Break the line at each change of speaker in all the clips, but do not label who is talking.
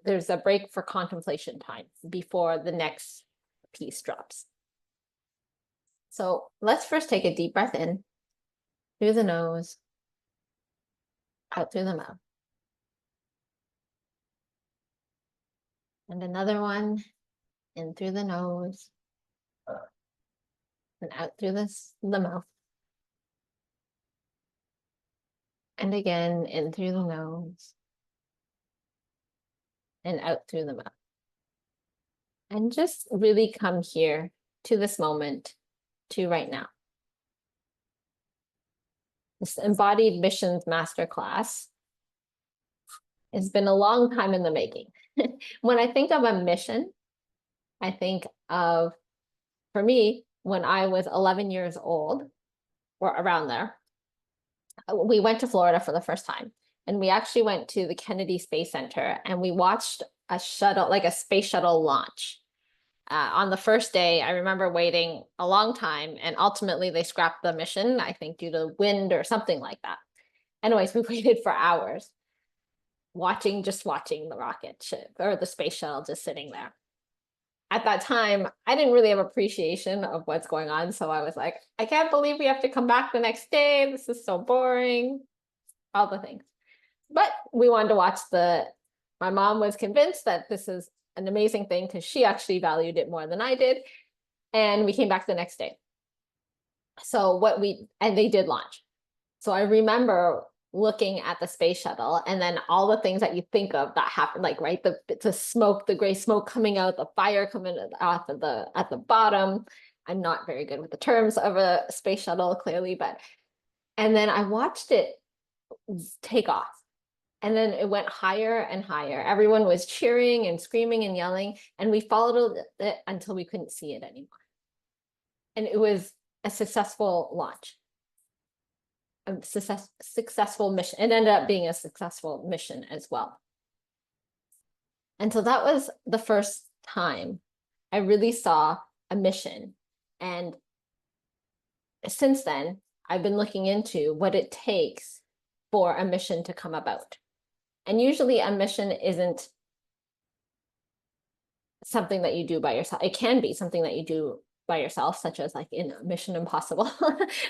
There's a break for contemplation time before the next piece drops. So let's first take a deep breath in through the nose, out through the mouth. And another one in through the nose and out through the mouth. And again, in through the nose and out through the mouth. And just really come here to this moment, to right now. This Embodied Missions Masterclass has been a long time in the making. When I think of a mission, I think of, for me, when I was 11 years old, or around there, we went to Florida for the first time. And we actually went to the Kennedy Space Center and we watched a shuttle, like a space shuttle launch. On the first day, I remember waiting a long time and ultimately they scrapped the mission, I think due to wind or something like that. Anyways, we waited for hours just watching the rocket ship or the space shuttle just sitting there. At that time, I didn't really have appreciation of what's going on. So I was like, I can't believe we have to come back the next day. This is so boring, all the things. But we wanted to watch my mom was convinced that this is an amazing thing because she actually valued it more than I did. And we came back the next day. So and they did launch. So I remember looking at the space shuttle and then all the things that you think of that happened, like, right, the smoke, the gray smoke coming out, the fire coming out at the bottom. I'm not very good with the terms of a space shuttle, clearly, and then I watched it take off. And then it went higher and higher. Everyone was cheering and screaming and yelling, and we followed it until we couldn't see it anymore. And it was a successful launch. A successful mission. It ended up being a successful mission as well. And so that was the first time I really saw a mission. And since then, I've been looking into what it takes for a mission to come about. And usually a mission isn't something that you do by yourself. It can be something that you do by yourself, such as like in Mission Impossible.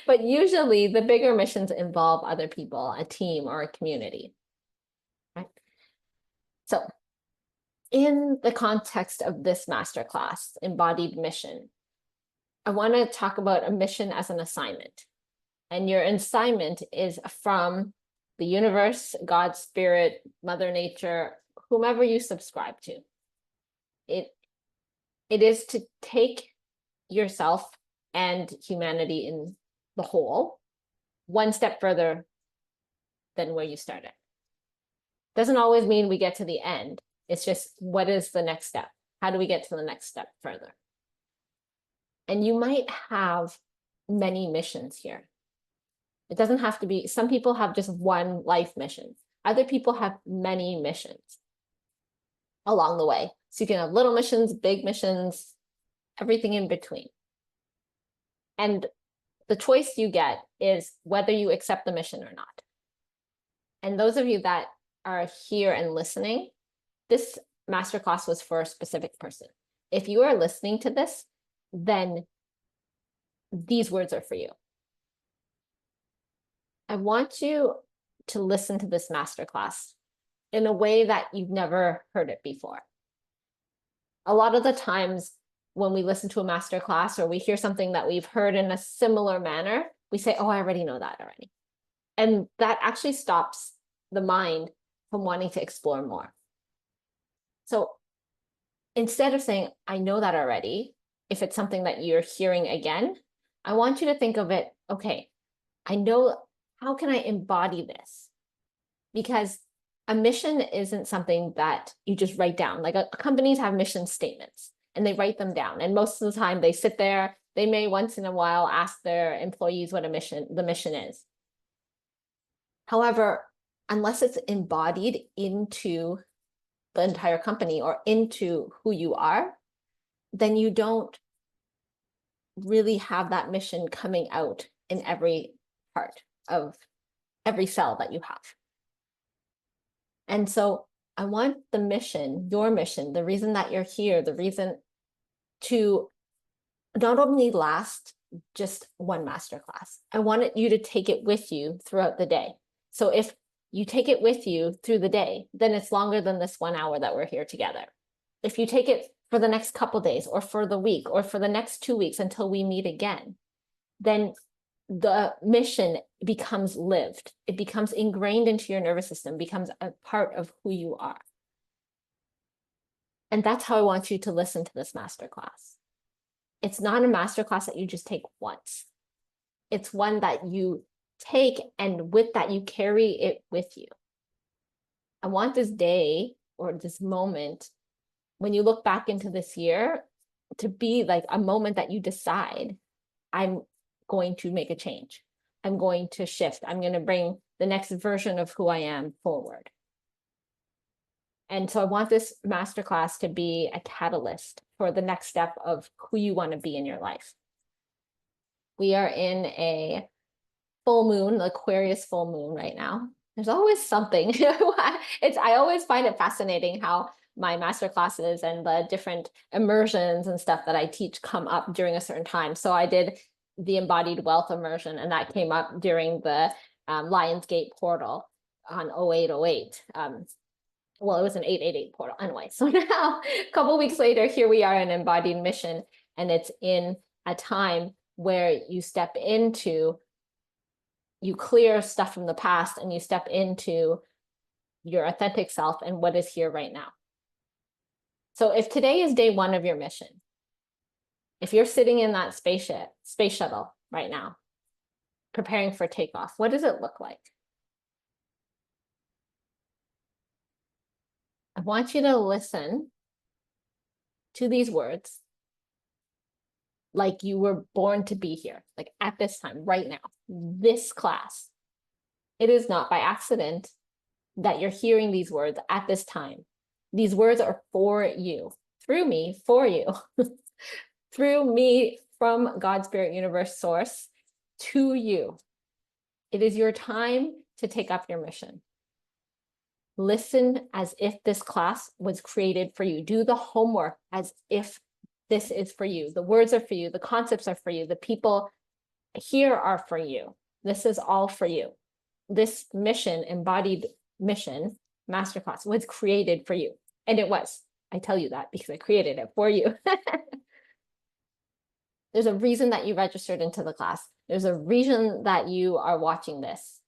But usually the bigger missions involve other people, a team or a community. Right? So in the context of this masterclass, Embodied Mission, I want to talk about a mission as an assignment. And your assignment is from the universe, God, spirit, Mother Nature, whomever you subscribe to. It is to take yourself and humanity in the whole one step further than where you started. Doesn't always mean we get to the end. It's just, what is the next step? How do we get to the next step further? And you might have many missions here. It doesn't have to be, some people have just one life mission. Other people have many missions along the way. So you can have little missions, big missions, everything in between. And the choice you get is whether you accept the mission or not. And those of you that are here and listening, this masterclass was for a specific person. If you are listening to this, then these words are for you. I want you to listen to this masterclass in a way that you've never heard it before. A lot of the times when we listen to a masterclass or we hear something that we've heard in a similar manner, we say, oh, I already know that already. And that actually stops the mind from wanting to explore more. So instead of saying, I know that already, if it's something that you're hearing again, I want you to think of it, okay, I know, how can I embody this? Because a mission isn't something that you just write down. Like companies have mission statements and they write them down. And most of the time they sit there, they may once in a while ask their employees what the mission is. However, unless it's embodied into the entire company or into who you are, then you don't really have that mission coming out in every part of every cell that you have. And so I want the mission, your mission, the reason that you're here, the reason to not only last just one masterclass. I wanted you to take it with you throughout the day. So if you take it with you through the day, then it's longer than this 1 hour that we're here together. If you take it for the next couple days or for the week or for the next 2 weeks until we meet again, then the mission becomes lived. It becomes ingrained into your nervous system, becomes a part of who you are. And that's how I want you to listen to this masterclass. It's not a masterclass that you just take once. It's one that you take, and with that, you carry it with you. I want this day or this moment, when you look back into this year, to be like a moment that you decide, I'm going to make a change. I'm going to shift. I'm going to bring the next version of who I am forward. And so I want this masterclass to be a catalyst for the next step of who you want to be in your life. We are in a full moon, Aquarius full moon right now. There's always something. I always find it fascinating how my master classes and the different immersions and stuff that I teach come up during a certain time. So I did the Embodied Wealth immersion, and that came up during the Lionsgate portal on 0808. Well, it was an 888 portal anyway. So now, a couple weeks later, here we are in Embodied Mission, and it's in a time where you step into, you clear stuff from the past, and you step into your authentic self and what is here right now. So if today is day 1 of your mission, if you're sitting in that space shuttle right now, preparing for takeoff, what does it look like? I want you to listen to these words like you were born to be here, like at this time, right now, this class. It is not by accident that you're hearing these words at this time. These words are for you, through me, for you, through me, from God, Spirit, Universe, Source, to you. It is your time to take up your mission. Listen as if this class was created for you. Do the homework as if this is for you. The words are for you. The concepts are for you. The people here are for you. This is all for you. This mission, Embodied Mission Masterclass, was created for you. And it was. I tell you that because I created it for you. There's a reason that you registered into the class. There's a reason that you are watching this.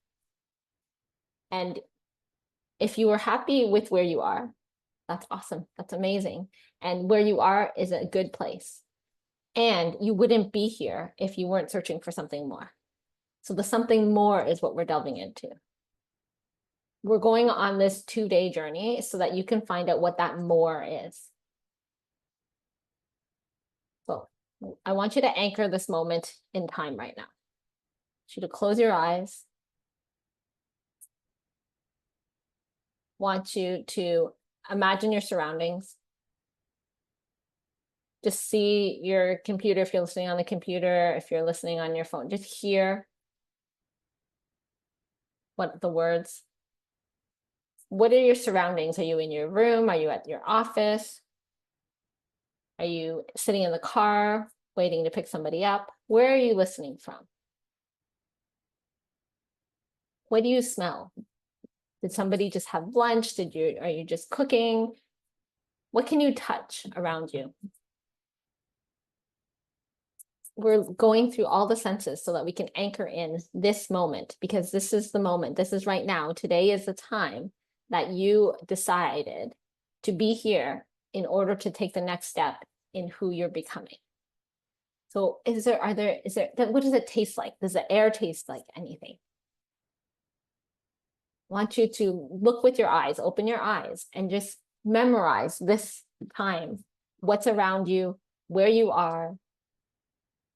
And if you are happy with where you are, that's awesome. That's amazing. And where you are is a good place. And you wouldn't be here if you weren't searching for something more. So the something more is what we're delving into. We're going on this 2-day journey so that you can find out what that more is. So I want you to anchor this moment in time right now. I want you to close your eyes. Want you to imagine your surroundings. Just see your computer if you're listening on the computer, if you're listening on your phone, just hear what the words. What are your surroundings? Are you in your room? Are you at your office? Are you sitting in the car waiting to pick somebody up? Where are you listening from? What do you smell? Did somebody just have lunch? Are you just cooking? What can you touch around you? We're going through all the senses so that we can anchor in this moment, because this is the moment. This is right now. Today is the time that you decided to be here in order to take the next step in who you're becoming. So what does it taste like? Does the air taste like anything? I want you to look with your eyes, open your eyes, and just memorize this time, what's around you, where you are,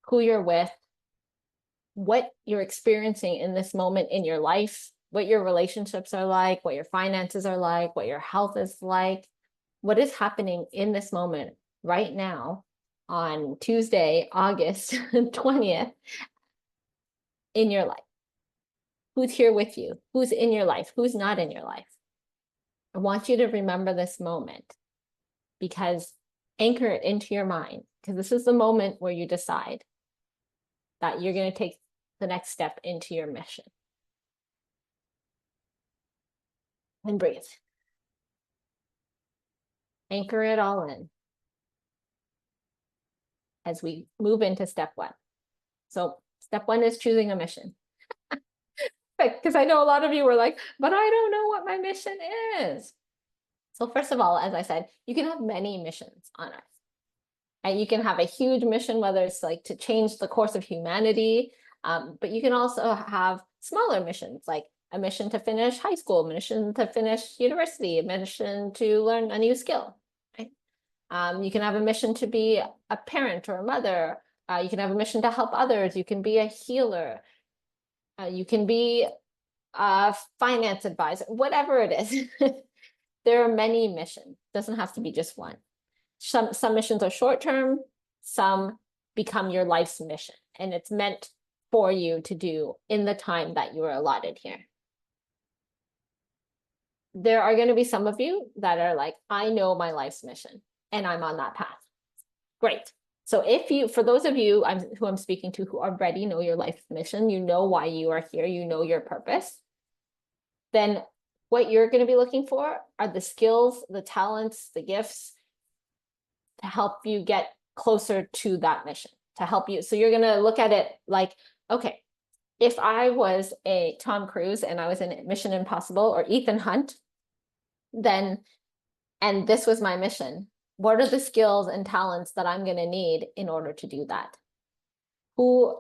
who you're with, what you're experiencing in this moment in your life, what your relationships are like, what your finances are like, what your health is like, what is happening in this moment right now on Tuesday, August 20th in your life. Who's here with you? Who's in your life? Who's not in your life? I want you to remember this moment, because anchor it into your mind, because this is the moment where you decide that you're going to take the next step into your mission. And breathe. Anchor it all in as we move into step one. So step one is choosing a mission. Because I know a lot of you were like, but I don't know what my mission is. So first of all, as I said, you can have many missions on Earth. And you can have a huge mission, whether it's like to change the course of humanity, but you can also have smaller missions, like a mission to finish high school, a mission to finish university, a mission to learn a new skill. Right? You can have a mission to be a parent or a mother. You can have a mission to help others. You can be a healer. You can be a finance advisor, whatever it is. There are many missions. It doesn't have to be just one. Some missions are short-term, some become your life's mission, and it's meant for you to do in the time that you are allotted here. There are going to be some of you that are like, I know my life's mission, and I'm on that path. Great. So for those of you who I'm speaking to who already know your life's mission, you know why you are here, you know your purpose, then what you're going to be looking for are the skills, the talents, the gifts, to help you get closer to that mission, to help you. So you're going to look at it like, okay, if I was a Tom Cruise and I was in Mission Impossible or Ethan Hunt, then, and this was my mission, what are the skills and talents that I'm going to need in order to do that? Who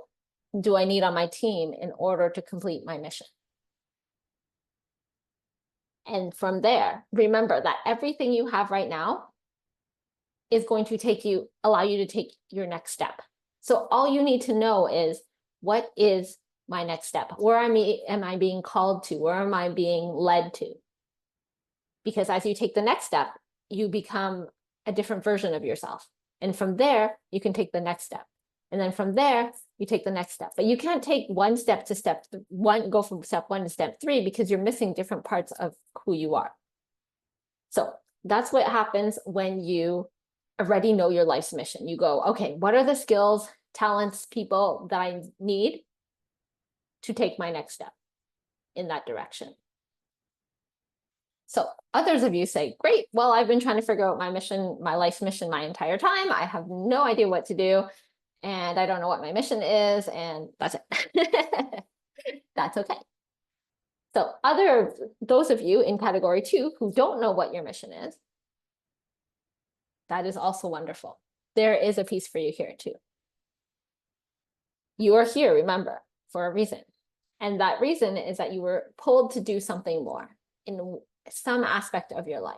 do I need on my team in order to complete my mission? And from there, remember that everything you have right now is going to allow you to take your next step. So all you need to know is, what is my next step? Where am I being called to? Where am I being led to? Because as you take the next step, you become a different version of yourself. And from there, you can take the next step. And then from there, you take the next step. But you can't take one step to step one, go from step one to step three, because you're missing different parts of who you are. So that's what happens when you already know your life's mission. You go, okay, what are the skills, talents, people that I need to take my next step in that direction? So others of you say, great, well, I've been trying to figure out my mission, my life's mission my entire time. I have no idea what to do, and I don't know what my mission is, and that's it. That's okay. So those of you in category 2 who don't know what your mission is, that is also wonderful. There is a piece for you here too. You are here, remember, for a reason. And that reason is that you were pulled to do something more in some aspect of your life.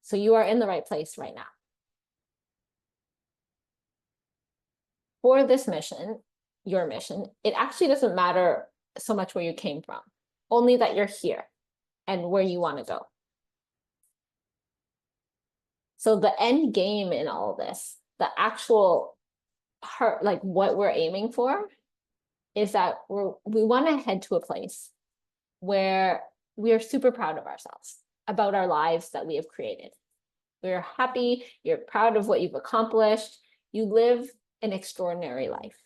So you are in the right place right now. For this mission, your mission, it actually doesn't matter so much where you came from, only that you're here and where you want to go. So the end game in all of this, the actual part, like what we're aiming for, is that we want to head to a place where we are super proud of ourselves, about our lives that we have created. We're happy, you're proud of what you've accomplished, you live an extraordinary life,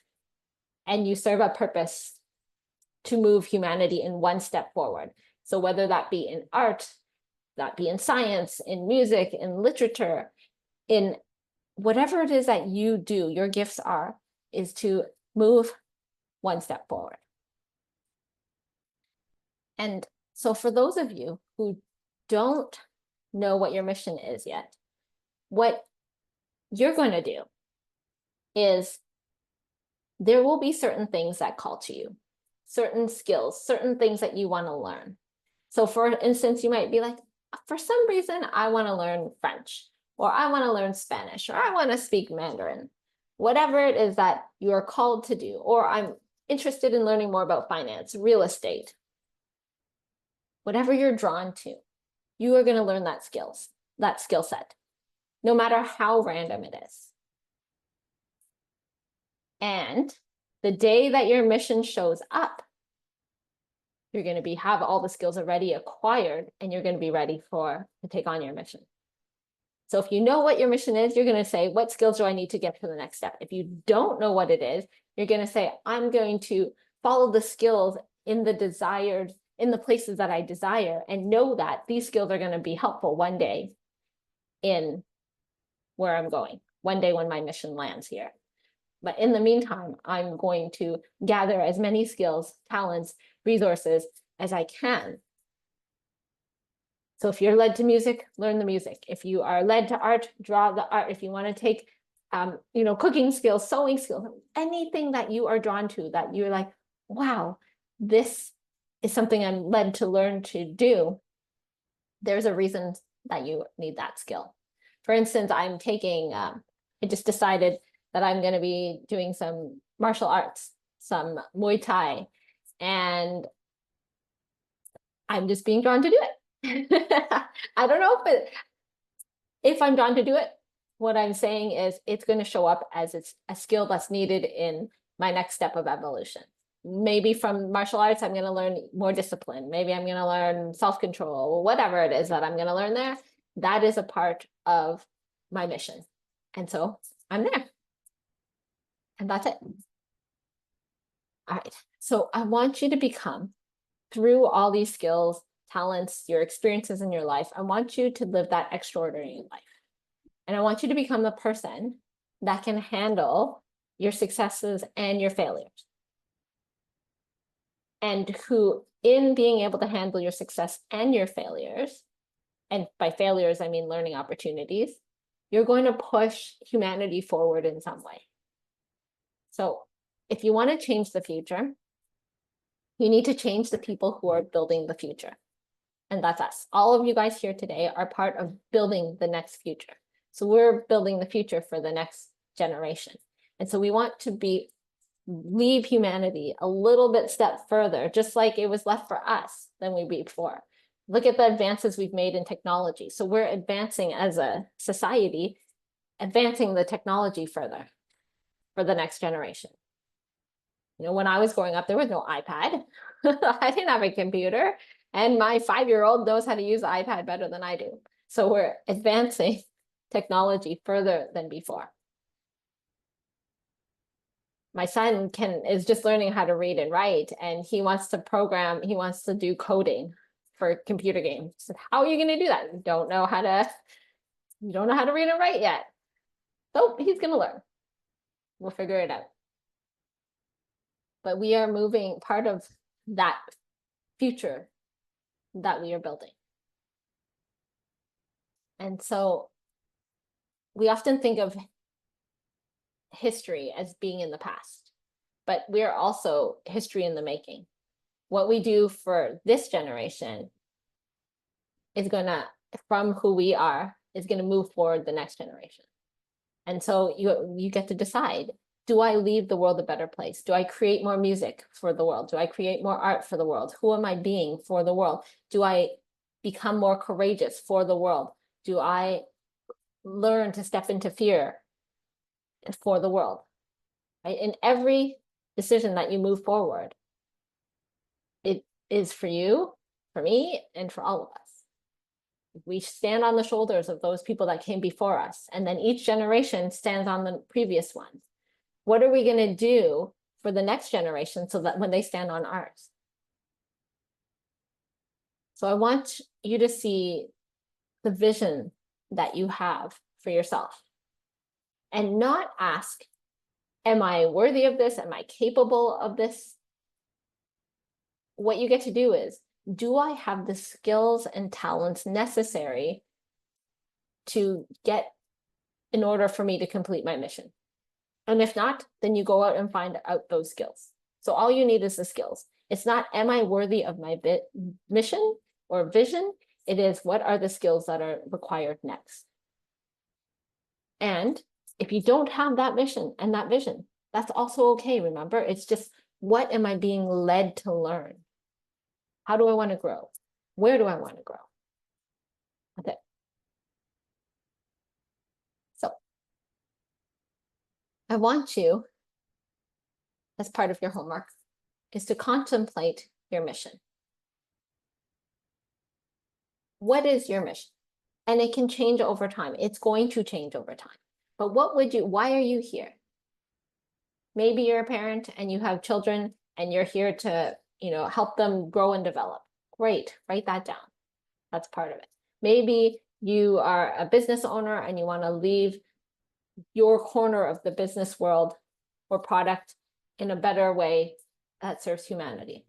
and you serve a purpose to move humanity in one step forward. So whether that be in art, that be in science, in music, in literature, in whatever it is that you do, your gifts is to move one step forward. And so for those of you who don't know what your mission is yet, what you're going to do is, there will be certain things that call to you, certain skills, certain things that you want to learn. So for instance, you might be like, for some reason, I want to learn French, or I want to learn Spanish, or I want to speak Mandarin, whatever it is that you are called to do, or I'm interested in learning more about finance, real estate, whatever you're drawn to, you are going to learn that skill set, no matter how random it is. And the day that your mission shows up, you're going to have all the skills already acquired, and you're going to be ready to take on your mission. So if you know what your mission is, you're going to say, what skills do I need to get to the next step? If you don't know what it is, you're going to say, I'm going to follow the skills in the places that I desire, and know that these skills are going to be helpful one day in where I'm going, one day when my mission lands here. But in the meantime, I'm going to gather as many skills, talents, resources as I can. So if you're led to music, learn the music. If you are led to art, draw the art. If you want to take, cooking skills, sewing skills, anything that you are drawn to, that you're like, wow, this is something I'm led to learn to do, there's a reason that you need that skill. For instance, I just decided that I'm going to be doing some martial arts, some Muay Thai, and I'm just being drawn to do it. I don't know if I'm drawn to do it. What I'm saying is it's going to show up as it's a skill that's needed in my next step of evolution. Maybe from martial arts, I'm going to learn more discipline. Maybe I'm going to learn self-control, whatever it is that I'm going to learn there. That is a part of my mission. And so I'm there. And that's it. All right. So I want you to become, through all these skills, talents, your experiences in your life, I want you to live that extraordinary life. And I want you to become the person that can handle your successes and your failures. And who, in being able to handle your success and your failures, and by failures, I mean learning opportunities, you're going to push humanity forward in some way. So if you want to change the future, you need to change the people who are building the future. And that's us. All of you guys here today are part of building the next future. So we're building the future for the next generation. And so we want to leave humanity a little bit step further, just like it was left for us than we before. Look at the advances we've made in technology. So we're advancing as a society, advancing the technology further for the next generation. When I was growing up, there was no iPad. I didn't have a computer, and my 5-year-old knows how to use the iPad better than I do. So we're advancing technology further than before. My son is just learning how to read and write, and he wants to program, he wants to do coding for computer games. So how are you going to do that? You don't know how to read and write yet. So he's going to learn. We'll figure it out. But we are moving part of that future that we are building. And so we often think of history as being in the past, but we're also history in the making. What we do for this generation is from who we are, is going to move forward the next generation. And so you get to decide, do I leave the world a better place? Do I create more music for the world? Do I create more art for the world? Who am I being for the world? Do I become more courageous for the world? Do I learn to step into fear for the world? Right? In every decision that you move forward, it is for you, for me, and for all of us. We stand on the shoulders of those people that came before us, and then each generation stands on the previous one. What are we going to do for the next generation so that when they stand on ours? So I want you to see the vision that you have for yourself, and not ask, am I worthy of this? Am I capable of this? What you get to do is, do I have the skills and talents necessary in order for me to complete my mission? And if not, then you go out and find out those skills. So all you need is the skills. It's not, am I worthy of my mission or vision? It is, what are the skills that are required next? And if you don't have that mission and that vision, that's also okay, remember? It's just, what am I being led to learn? How do I want to grow? Where do I want to grow? That's it. So I want you, as part of your homework, is to contemplate your mission. What is your mission? And it can change over time. It's going to change over time. But why are you here? Maybe you're a parent and you have children and you're here to, help them grow and develop. Great, write that down. That's part of it. Maybe you are a business owner and you want to leave your corner of the business world or product in a better way that serves humanity.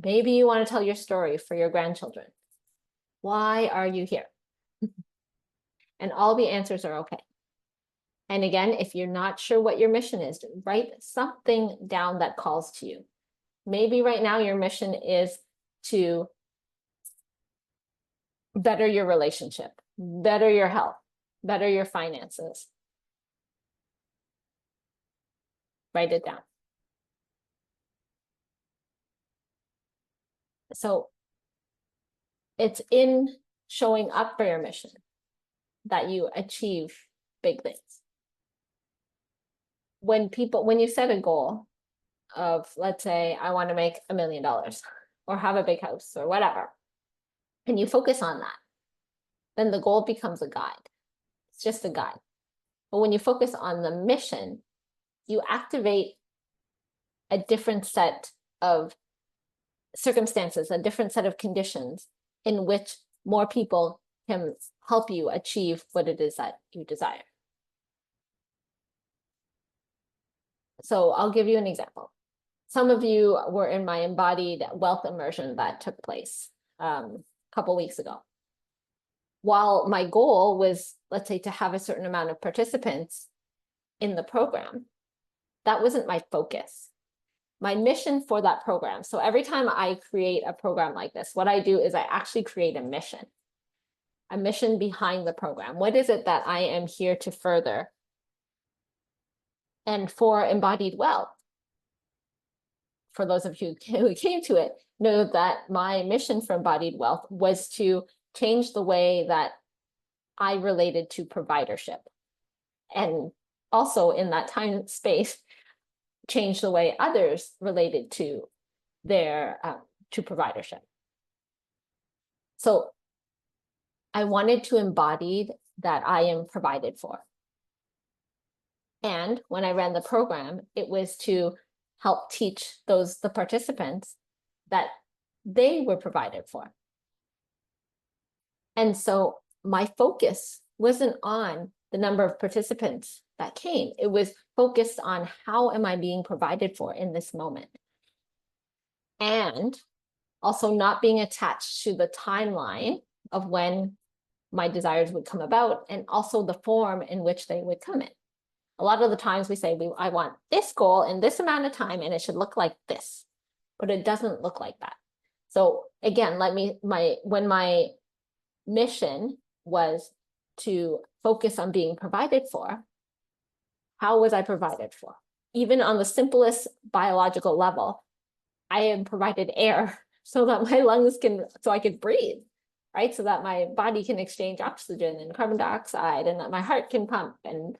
Maybe you want to tell your story for your grandchildren. Why are you here? And all the answers are okay. And again, if you're not sure what your mission is, write something down that calls to you. Maybe right now your mission is to better your relationship, better your health, better your finances. Write it down. So it's in showing up for your mission that you achieve big things. When you set a goal of, let's say, I want to make $1 million or have a big house or whatever, and you focus on that, then the goal becomes a guide. It's just a guide. But when you focus on the mission, you activate a different set of circumstances, a different set of conditions in which more people can help you achieve what it is that you desire. So I'll give you an example. Some of you were in my embodied wealth immersion that took place a couple weeks ago. While my goal was, let's say, to have a certain amount of participants in the program, that wasn't my focus. My mission for that program. So every time I create a program like this, what I do is I actually create a mission behind the program. What is it that I am here to further? And for Embodied Wealth, for those of you who came to it, know that my mission for Embodied Wealth was to change the way that I related to providership. And also in that time space, change the way others related to their to providership. So I wanted to embody that I am provided for. And when I ran the program, it was to help teach the participants that they were provided for. And so my focus wasn't on the number of participants that came. It was focused on how am I being provided for in this moment. And also not being attached to the timeline of when my desires would come about, and also the form in which they would come in. A lot of the times we say, I want this goal in this amount of time and it should look like this, but it doesn't look like that. So again, when my mission was to focus on being provided for, how was I provided for? Even on the simplest biological level, I am provided air so that my lungs so I could breathe, right? So that my body can exchange oxygen and carbon dioxide, and that my heart can pump, and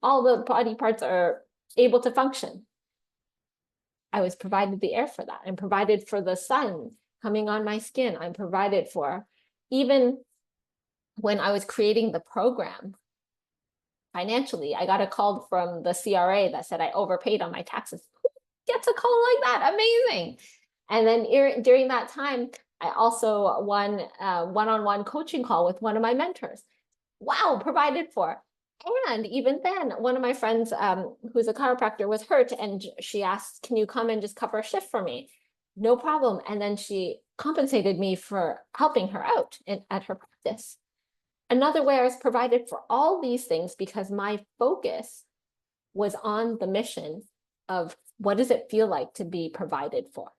all the body parts are able to function. I was provided the air for that. I'm provided for the sun coming on my skin. I'm provided for, even when I was creating the program financially, I got a call from the CRA that said I overpaid on my taxes. Who gets a call like that? Amazing. And then during that time, I also won a one-on-one coaching call with one of my mentors. Wow, provided for. And even then, one of my friends who's a chiropractor was hurt, and she asked, can you come and just cover a shift for me? No problem. And then she compensated me for helping her out at her practice. Another way I was provided for all these things because my focus was on the mission of what does it feel like to be provided for?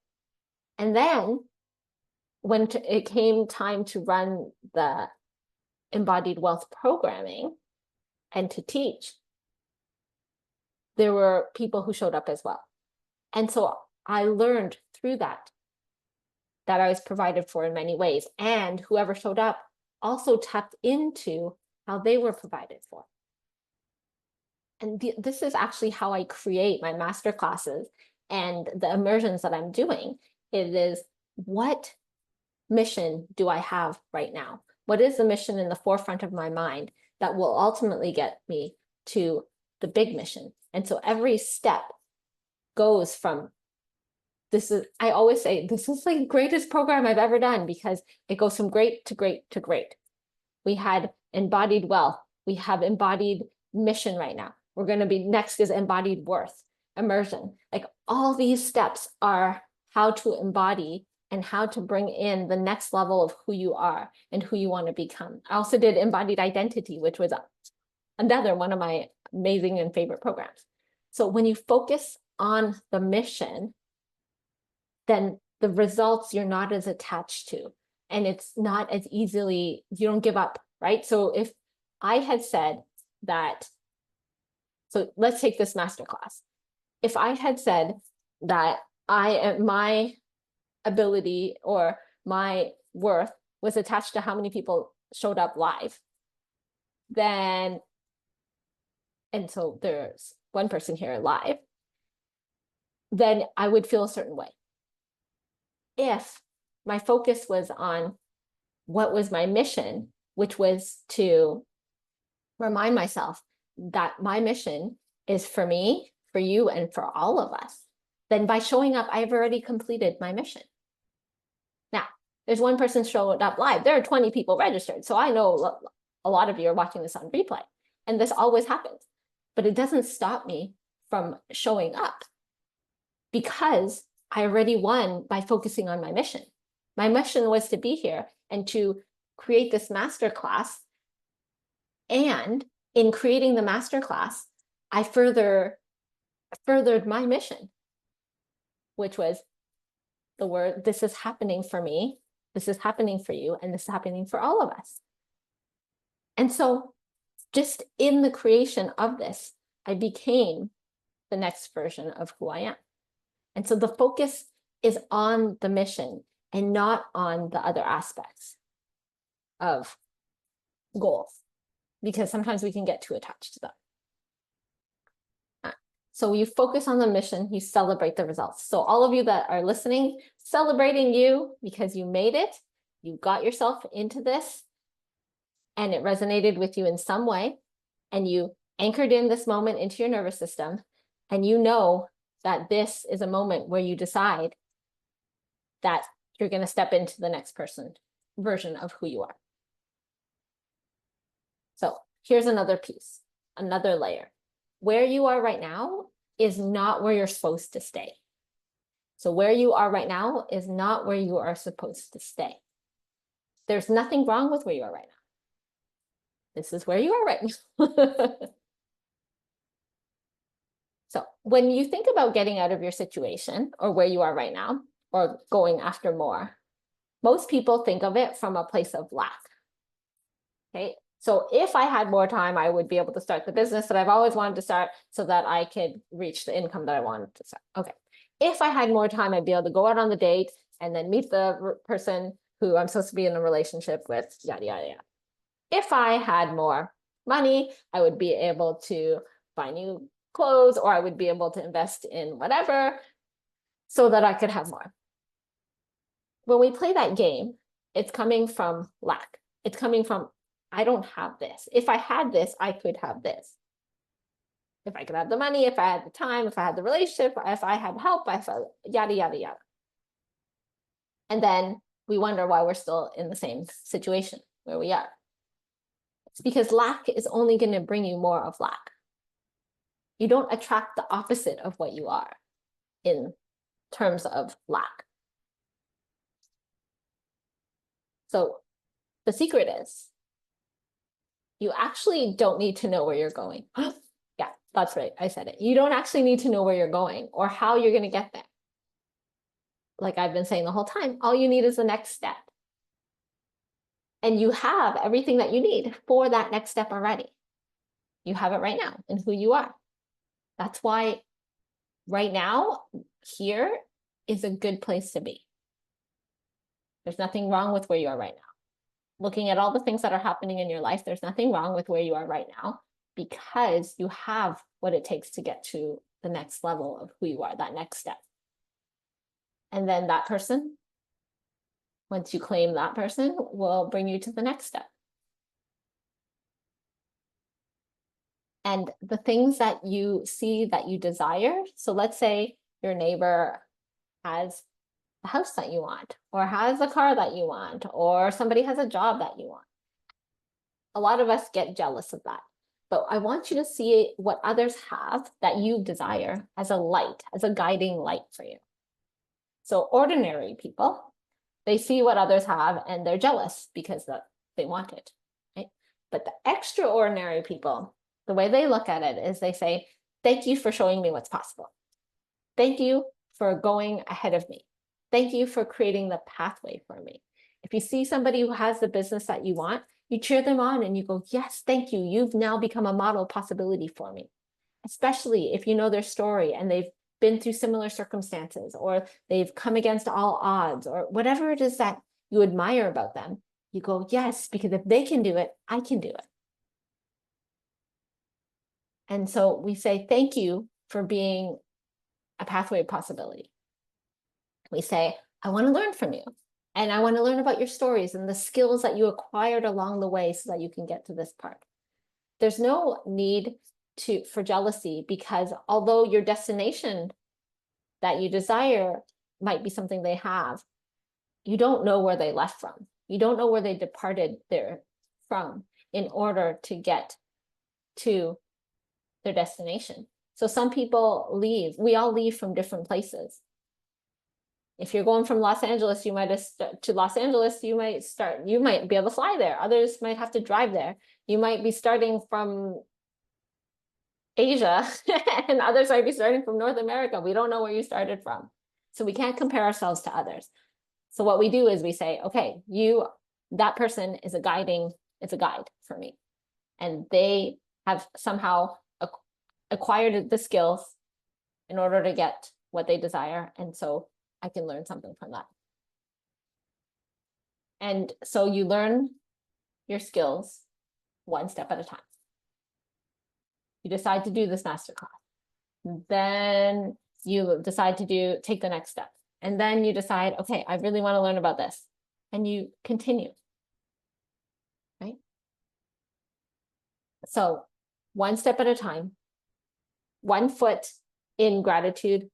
And then when it came time to run the Embodied Wealth programming and to teach, there were people who showed up as well. And so I learned through that I was provided for in many ways. And whoever showed up also tapped into how they were provided for. And this is actually how I create my masterclasses and the immersions that I'm doing. It is, what mission do I have right now? What is the mission in the forefront of my mind that will ultimately get me to the big mission? And so every step goes from I always say, this is the greatest program I've ever done because it goes from great to great to great. We had embodied wealth. We have embodied mission right now. We're going to be next is embodied worth, immersion. Like all these steps are how to embody and how to bring in the next level of who you are and who you want to become. I also did embodied identity, which was another one of my amazing and favorite programs. So when you focus on the mission, then the results you're not as attached to, and it's not as easily, you don't give up, right? So if I had said that, so let's take this masterclass. If I had said that my ability or my worth was attached to how many people showed up live, then, and so there's one person here live, then I would feel a certain way. If my focus was on what was my mission, which was to remind myself that my mission is for me, for you, and for all of us, then by showing up, I've already completed my mission. Now, there's one person showing up live. There are 20 people registered. So I know a lot of you are watching this on replay, and this always happens, but it doesn't stop me from showing up because I already won by focusing on my mission. My mission was to be here and to create this masterclass. And in creating the masterclass, I furthered my mission, which was the word, this is happening for me, this is happening for you, and this is happening for all of us. And so just in the creation of this, I became the next version of who I am. And so the focus is on the mission and not on the other aspects of goals, because sometimes we can get too attached to them. So you focus on the mission, you celebrate the results. So all of you that are listening, celebrating you because you made it, you got yourself into this, and it resonated with you in some way, and you anchored in this moment into your nervous system, and you know that this is a moment where you decide that you're going to step into the next version of who you are. So here's another piece, another layer. Where you are right now is not where you're supposed to stay. So where you are right now is not where you are supposed to stay. There's nothing wrong with where you are right now. This is where you are right now. So when you think about getting out of your situation or where you are right now or going after more, most people think of it from a place of lack. Okay, so if I had more time, I would be able to start the business that I've always wanted to start so that I could reach the income that I wanted to start. Okay, if I had more time, I'd be able to go out on the date and then meet the person who I'm supposed to be in a relationship with, yada, yada, yada. If I had more money, I would be able to buy new clothes, or I would be able to invest in whatever so that I could have more. When we play that game, it's coming from lack. It's coming from, I don't have this. If I had this, I could have this. If I could have the money, if I had the time, if I had the relationship, if I had help, if I, yada, yada, yada. And then we wonder why we're still in the same situation where we are. It's because lack is only going to bring you more of lack. You don't attract the opposite of what you are in terms of lack. So the secret is you actually don't need to know where you're going. Yeah, that's right. I said it. You don't actually need to know where you're going or how you're going to get there. Like I've been saying the whole time, all you need is the next step. And you have everything that you need for that next step already. You have it right now in who you are. That's why right now, here is a good place to be. There's nothing wrong with where you are right now. Looking at all the things that are happening in your life, there's nothing wrong with where you are right now because you have what it takes to get to the next level of who you are, that next step. And then that person, Once you claim that person, will bring you to the next step. And the things that you see that you desire. So let's say your neighbor has a house that you want, or has a car that you want, or somebody has a job that you want. A lot of us get jealous of that. But I want you to see what others have that you desire as a light, as a guiding light for you. So ordinary people, they see what others have and they're jealous because they want it, right? But the extraordinary people, the way they look at it is they say, thank you for showing me what's possible. Thank you for going ahead of me. Thank you for creating the pathway for me. If you see somebody who has the business that you want, you cheer them on and you go, yes, thank you. You've now become a model possibility for me. Especially if you know their story and they've been through similar circumstances, or they've come against all odds, or whatever it is that you admire about them, you go, yes, because if they can do it, I can do it. And so we say, thank you for being a pathway of possibility. We say, I want to learn from you. And I want to learn about your stories and the skills that you acquired along the way so that you can get to this part. There's no need for jealousy, because although your destination that you desire might be something they have, you don't know where they left from. You don't know where they departed there from in order to get to their destination. So some people leave. We all leave from different places. If you're going from Los Angeles, you might to Los Angeles, you might be able to fly there. Others might have to drive there. You might be starting from Asia and others might be starting from North America. We don't know where you started from. So we can't compare ourselves to others. So what we do is we say, okay, that person is it's a guide for me. And they have somehow acquired the skills in order to get what they desire. And so I can learn something from that. And so you learn your skills one step at a time. You decide to do this masterclass. Then you decide to take the next step. And then you decide, okay, I really want to learn about this. And you continue, right? So one step at a time, 1 foot in gratitude,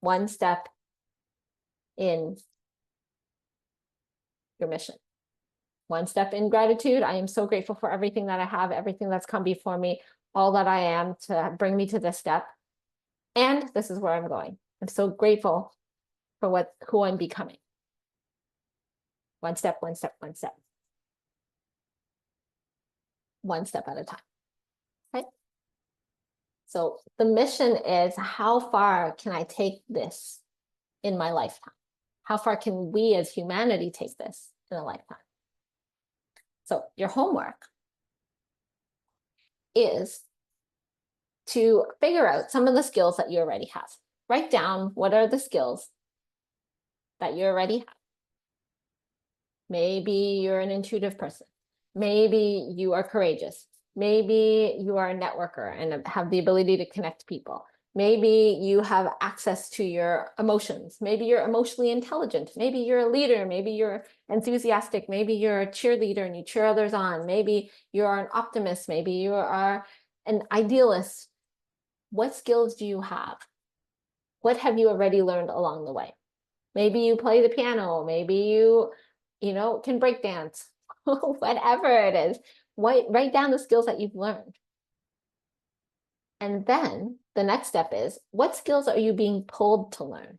1 step in your mission. 1 step in gratitude. I am so grateful for everything that I have, everything that's come before me, all that I am to bring me to this step. And this is where I'm going. I'm so grateful for who I'm becoming. 1 step, 1 step, 1 step. 1 step at a time. Okay. So the mission is, how far can I take this in my lifetime? How far can we as humanity take this in a lifetime? So your homework is to figure out some of the skills that you already have. Write down what are the skills that you already have. Maybe you're an intuitive person. Maybe you are courageous. Maybe you are a networker and have the ability to connect people. Maybe you have access to your emotions. Maybe you're emotionally intelligent. Maybe you're a leader. Maybe you're enthusiastic. Maybe you're a cheerleader and you cheer others on. Maybe you are an optimist. Maybe you are an idealist. What skills do you have? What have you already learned along the way? Maybe you play the piano. Maybe you can break dance. Whatever it is, write down the skills that you've learned. And then the next step is, what skills are you being pulled to learn?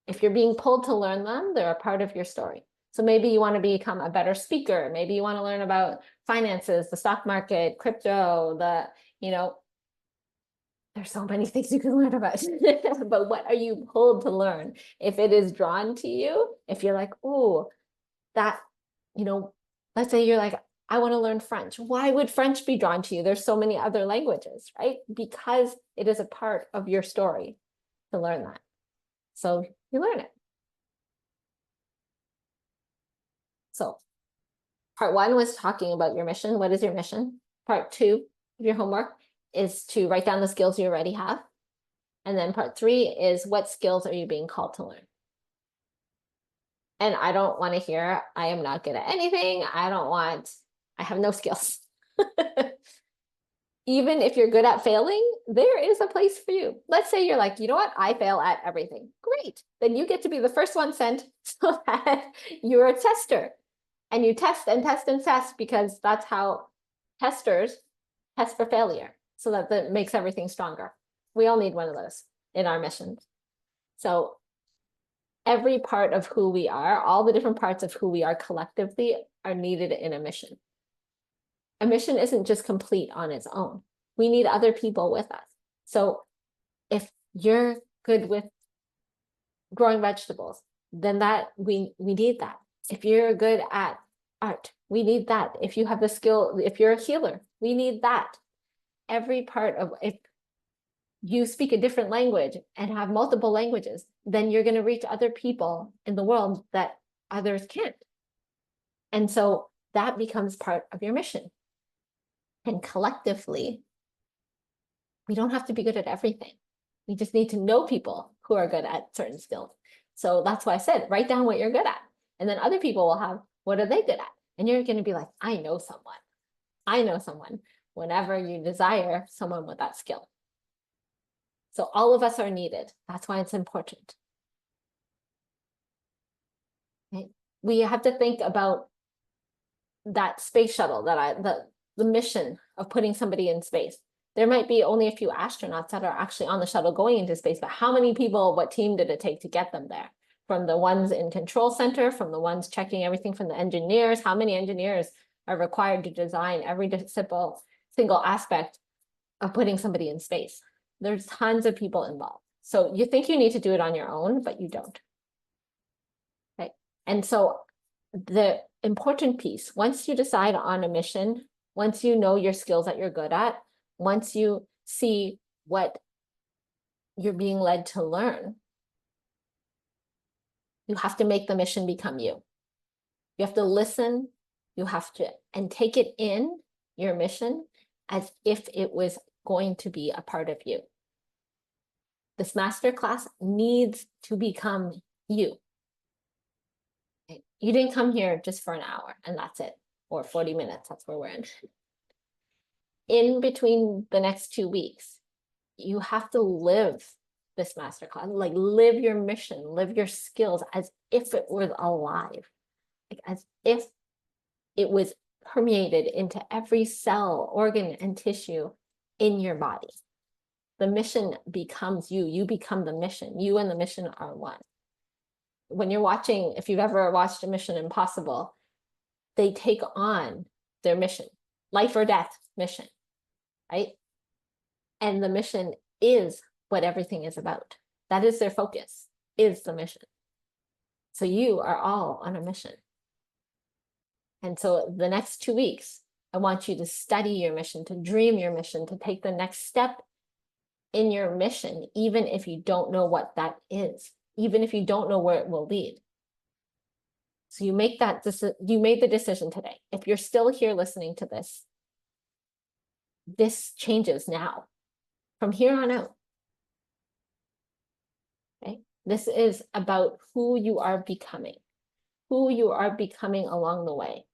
If you're being pulled to learn them, they're a part of your story. So maybe you want to become a better speaker. Maybe you want to learn about finances, the stock market, crypto, there's so many things you can learn about. But what are you pulled to learn? If it is drawn to you, if you're like, oh, that, let's say you're like, I want to learn French. Why would French be drawn to you? There's so many other languages, right? Because it is a part of your story to learn that. So you learn it. So part 1 was talking about your mission. What is your mission? Part 2 of your homework is to write down the skills you already have. And then part 3 is, what skills are you being called to learn? And I don't want to hear, I am not good at anything. I have no skills. Even if you're good at failing, there is a place for you. Let's say you're like, you know what? I fail at everything. Great. Then you get to be the first one sent so that you're a tester. And you test and test and test because that's how testers test for failure. So that makes everything stronger. We all need one of those in our missions. So every part of who we are, all the different parts of who we are collectively are needed in a mission. A mission isn't just complete on its own. We need other people with us. So if you're good with growing vegetables, then that we need that. If you're good at art, we need that. If you have the skill, if you're a healer, we need that. Every part of, if you speak a different language and have multiple languages, then you're going to reach other people in the world that others can't. And so that becomes part of your mission. And collectively, we don't have to be good at everything. We just need to know people who are good at certain skills. So that's why I said, write down what you're good at. And then other people will have, what are they good at? And you're going to be like, I know someone. I know someone whenever you desire someone with that skill. So all of us are needed. That's why it's important. Okay? We have to think about that space shuttle, the mission of putting somebody in space. There might be only a few astronauts that are actually on the shuttle going into space, but how many people, what team did it take to get them there? From the ones in control center, from the ones checking everything, from the engineers, how many engineers are required to design every single aspect of putting somebody in space? There's tons of people involved. So you think you need to do it on your own, but you don't. Okay. And so the important piece, once you decide on a mission, once you know your skills that you're good at, once you see what you're being led to learn, you have to make the mission become you. You have to listen, you have to, and take it in, your mission, as if it was going to be a part of you. This masterclass needs to become you. Okay? You didn't come here just for an hour and that's it, or 40 minutes, that's where we're in. In between the next 2 weeks, you have to live this masterclass, like live your mission, live your skills as if it was alive, like as if it was permeated into every cell, organ, and tissue in your body. The mission becomes you. You become the mission. You and the mission are one. When you're watching, if you've ever watched a Mission Impossible, they take on their mission, life or death mission, right? And the mission is what everything is about. That is their focus, is the mission. So you are all on a mission. And so the next 2 weeks, I want you to study your mission, to dream your mission, to take the next step in your mission, even if you don't know what that is, even if you don't know where it will lead. So you make that you made the decision today. If you're still here listening to this, this changes now, from here on out. Okay? This is about who you are becoming along the way.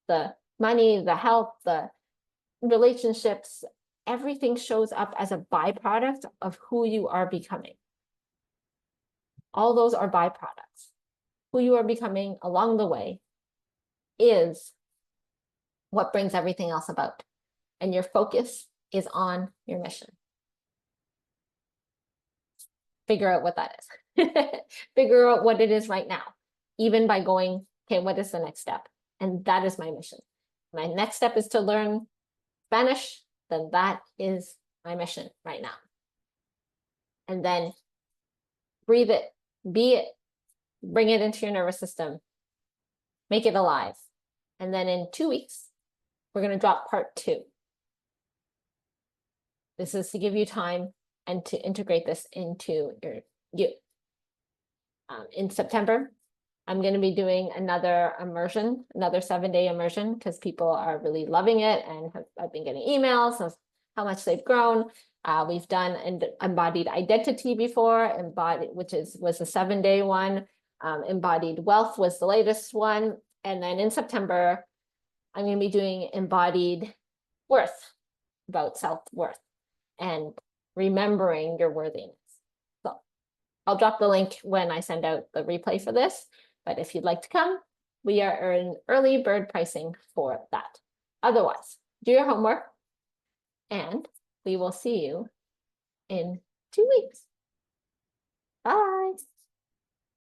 The money, the health, the relationships, everything shows up as a byproduct of who you are becoming. All those are byproducts. Who you are becoming along the way is what brings everything else about. And your focus is on your mission. Figure out what that is. Figure out what it is right now, even by going, okay, what is the next step? And that is my mission. My next step is to learn Spanish, then that is my mission right now. And then breathe it, be it, bring it into your nervous system, make it alive. And then in 2 weeks, we're going to drop part 2. This is to give you time and to integrate this into you. In September, I'm going to be doing another immersion, another 7-day immersion, because people are really loving it, and I've been getting emails of how much they've grown. We've done an embodied identity before, which was a 7-day one. Embodied Wealth was the latest one. And then in September, I'm going to be doing Embodied Worth, about self-worth and remembering your worthiness. So I'll drop the link when I send out the replay for this. But if you'd like to come, we are in early bird pricing for that. Otherwise, do your homework and we will see you in 2 weeks. Bye.